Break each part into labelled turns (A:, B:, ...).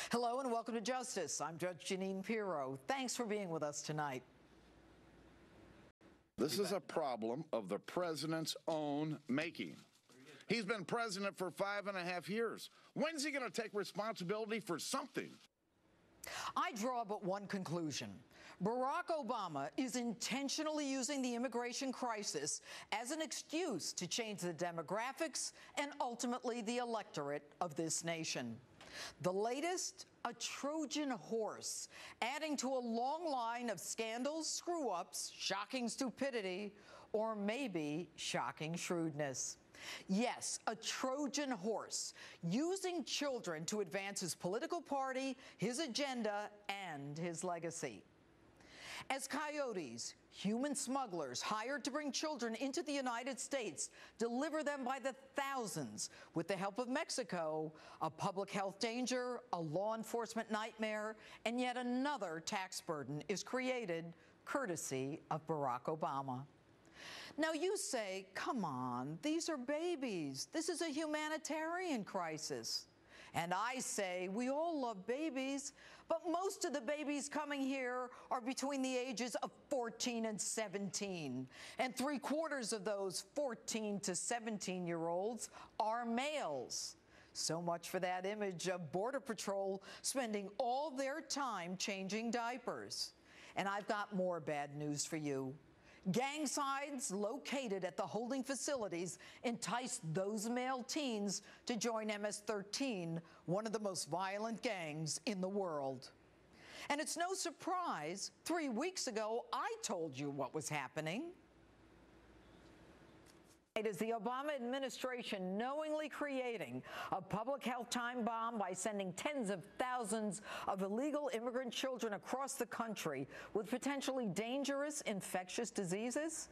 A: Hello and welcome to Justice. I'm Judge Jeanine Pirro. Thanks for being with us tonight.
B: This is a problem of the president's own making. He's been president for 5.5 years. When's he going to take responsibility for something?
A: I draw but one conclusion. Barack Obama is intentionally using the immigration crisis as an excuse to change the demographics and ultimately the electorate of this nation. The latest, a Trojan horse, adding to a long line of scandals, screw-ups, shocking stupidity, or maybe shocking shrewdness. Yes, a Trojan horse, using children to advance his political party, his agenda, and his legacy. As coyotes, human smugglers hired to bring children into the United States, deliver them by the thousands with the help of Mexico, a public health danger, a law enforcement nightmare, and yet another tax burden is created courtesy of Barack Obama. Now you say, come on, these are babies. This is a humanitarian crisis. And I say, we all love babies, but most of the babies coming here are between the ages of 14 and 17. And 3/4 of those 14 to 17-year-olds are males. So much for that image of Border Patrol spending all their time changing diapers. And I've got more bad news for you. Gang signs located at the holding facilities enticed those male teens to join MS-13, one of the most violent gangs in the world. And it's no surprise, 3 weeks ago, I told you what was happening. It is the Obama administration knowingly creating a public health time bomb by sending tens of thousands of illegal immigrant children across the country with potentially dangerous infectious diseases.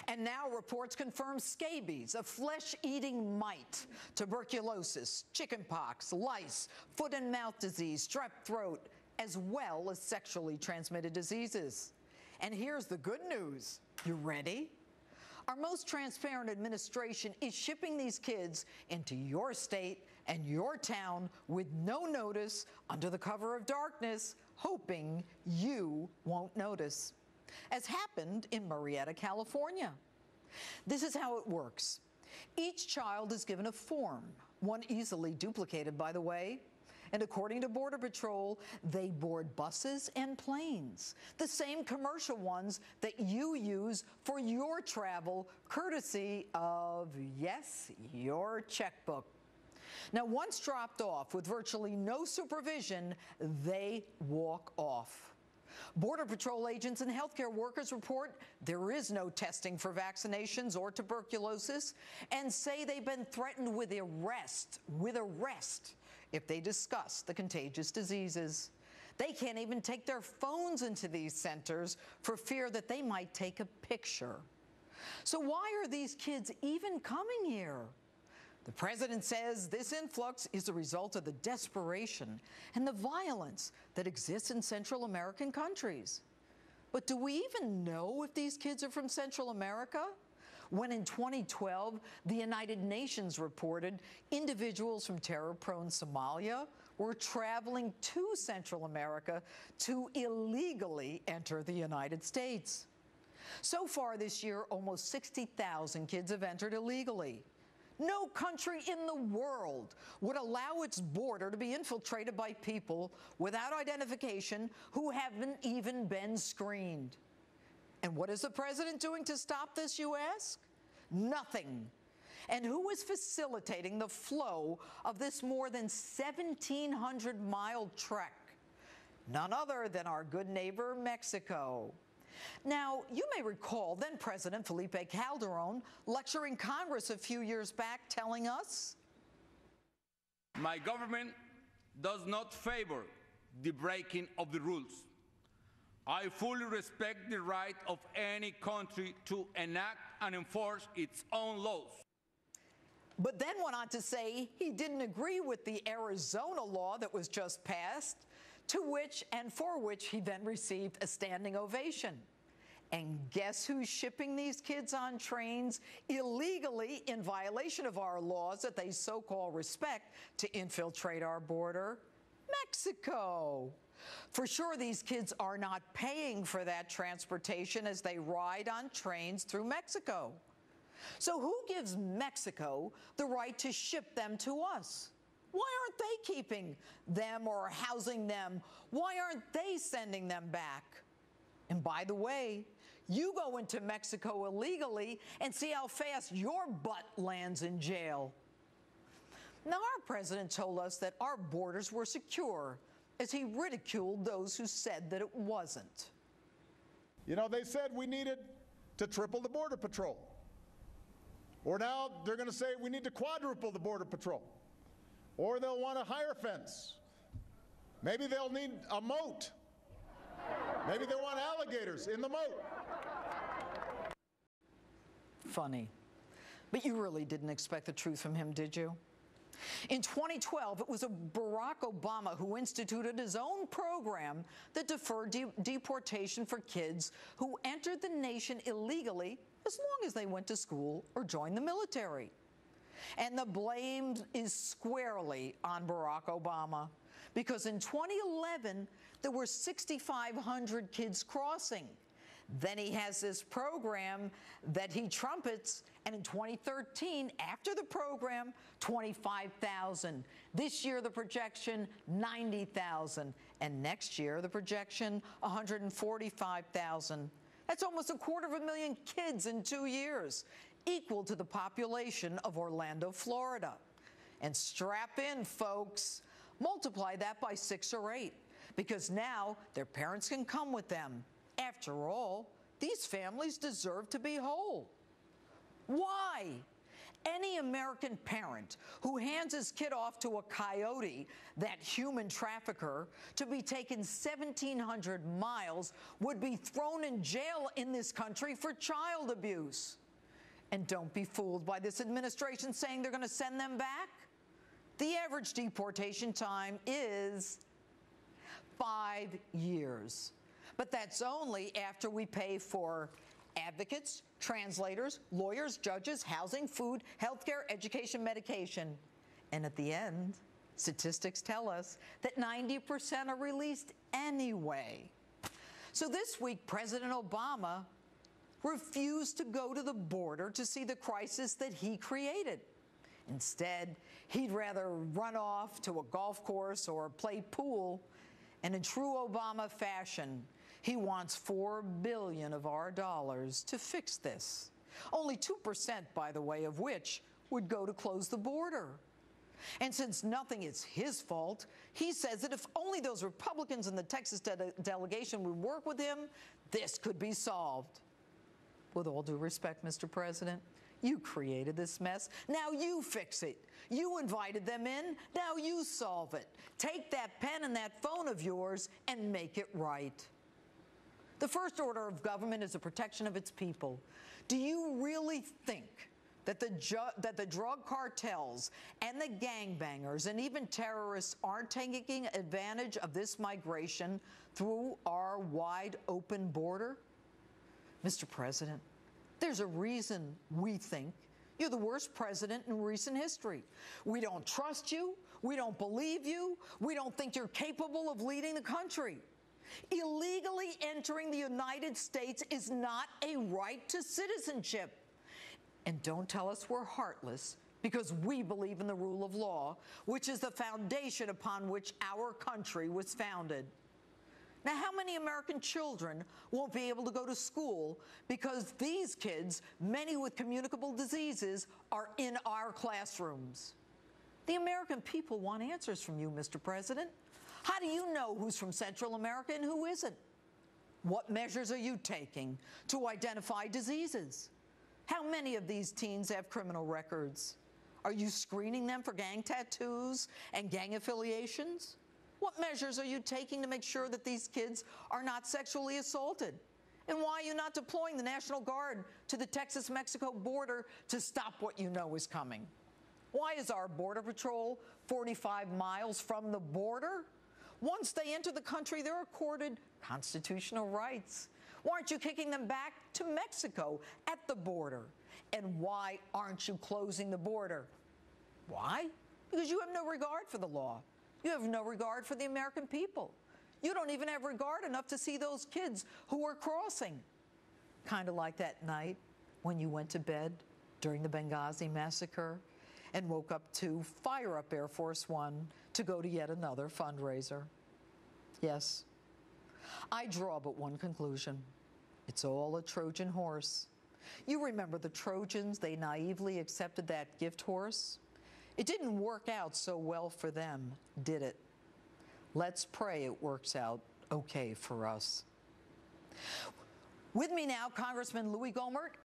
A: And now reports confirm scabies, a flesh-eating mite, tuberculosis, chickenpox, lice, foot and mouth disease, strep throat, as well as sexually transmitted diseases. And here's the good news. You ready? Our most transparent administration is shipping these kids into your state and your town with no notice under the cover of darkness, hoping you won't notice, as happened in Marietta, California. This is how it works. Each child is given a form, one easily duplicated, by the way. And according to Border Patrol, they board buses and planes, the same commercial ones that you use for your travel, courtesy of, yes, your checkbook. Now, once dropped off with virtually no supervision, they walk off. Border Patrol agents and healthcare workers report there is no testing for vaccinations or tuberculosis and say they've been threatened with arrest if they discuss the contagious diseases. They can't even take their phones into these centers for fear that they might take a picture. So why are these kids even coming here? The president says this influx is a result of the desperation and the violence that exists in Central American countries. But do we even know if these kids are from Central America? When in 2012, the United Nations reported individuals from terror-prone Somalia were traveling to Central America to illegally enter the United States. So far this year, almost 60,000 kids have entered illegally. No country in the world would allow its border to be infiltrated by people without identification who haven't even been screened. And what is the president doing to stop this, you ask? Nothing. And who is facilitating the flow of this more than 1,700-mile trek? None other than our good neighbor, Mexico. Now, you may recall then-President Felipe Calderón lecturing Congress a few years back, telling us,
C: "My government does not favor the breaking of the rules. I fully respect the right of any country to enact and enforce its own laws."
A: But then went on to say he didn't agree with the Arizona law that was just passed, to which and for which he then received a standing ovation. And guess who's shipping these kids on trains illegally in violation of our laws that they so-called respect to infiltrate our border? Mexico. For sure, these kids are not paying for that transportation as they ride on trains through Mexico. So who gives Mexico the right to ship them to us? Why aren't they keeping them or housing them? Why aren't they sending them back? And by the way, you go into Mexico illegally and see how fast your butt lands in jail. Now, our president told us that our borders were secure as he ridiculed those who said that it wasn't.
D: You know, they said we needed to triple the Border Patrol. Or now they're going to say we need to quadruple the Border Patrol. Or they'll want a higher fence. Maybe they'll need a moat. Maybe they want alligators in the moat.
A: Funny. But you really didn't expect the truth from him, did you? In 2012, it was Barack Obama who instituted his own program that deferred deportation for kids who entered the nation illegally as long as they went to school or joined the military. And the blame is squarely on Barack Obama, because in 2011, there were 6,500 kids crossing. Then he has this program that he trumpets, and in 2013, after the program, 25,000. This year, the projection, 90,000. And next year, the projection, 145,000. That's almost 250,000 kids in 2 years, equal to the population of Orlando, Florida. And strap in, folks. Multiply that by 6 or 8, because now their parents can come with them. After all, these families deserve to be whole. Why? Any American parent who hands his kid off to a coyote, that human trafficker, to be taken 1,700 miles would be thrown in jail in this country for child abuse. And don't be fooled by this administration saying they're going to send them back. The average deportation time is 5 years. But that's only after we pay for advocates, translators, lawyers, judges, housing, food, healthcare, education, medication. And at the end, statistics tell us that 90% are released anyway. So this week, President Obama refused to go to the border to see the crisis that he created. Instead, he'd rather run off to a golf course or play pool. And in true Obama fashion, he wants $4 billion of our dollars to fix this. Only 2%, by the way, of which would go to close the border. And since nothing is his fault, he says that if only those Republicans in the Texas delegation would work with him, this could be solved. With all due respect, Mr. President, you created this mess. Now you fix it. You invited them in. Now you solve it. Take that pen and that phone of yours and make it right. The first order of government is the protection of its people. Do you really think that the drug cartels and the gangbangers and even terrorists aren't taking advantage of this migration through our wide open border? Mr. President, there's a reason we think you're the worst president in recent history. We don't trust you. We don't believe you. We don't think you're capable of leading the country. Illegally entering the United States is not a right to citizenship. And don't tell us we're heartless, because we believe in the rule of law, which is the foundation upon which our country was founded. Now, how many American children won't be able to go to school because these kids, many with communicable diseases, are in our classrooms? The American people want answers from you, Mr. President. How do you know who's from Central America and who isn't? What measures are you taking to identify diseases? How many of these teens have criminal records? Are you screening them for gang tattoos and gang affiliations? What measures are you taking to make sure that these kids are not sexually assaulted? And why are you not deploying the National Guard to the Texas-Mexico border to stop what you know is coming? Why is our Border Patrol 45 miles from the border? Once they enter the country, they're accorded constitutional rights. Why aren't you kicking them back to Mexico at the border? And why aren't you closing the border? Why? Because you have no regard for the law. You have no regard for the American people. You don't even have regard enough to see those kids who were crossing. Kind of like that night when you went to bed during the Benghazi massacre and woke up to fire up Air Force One to go to yet another fundraiser. Yes, I draw but one conclusion. It's all a Trojan horse. You remember the Trojans, they naively accepted that gift horse? It didn't work out so well for them, did it? Let's pray it works out okay for us. With me now, Congressman Louis Gohmert.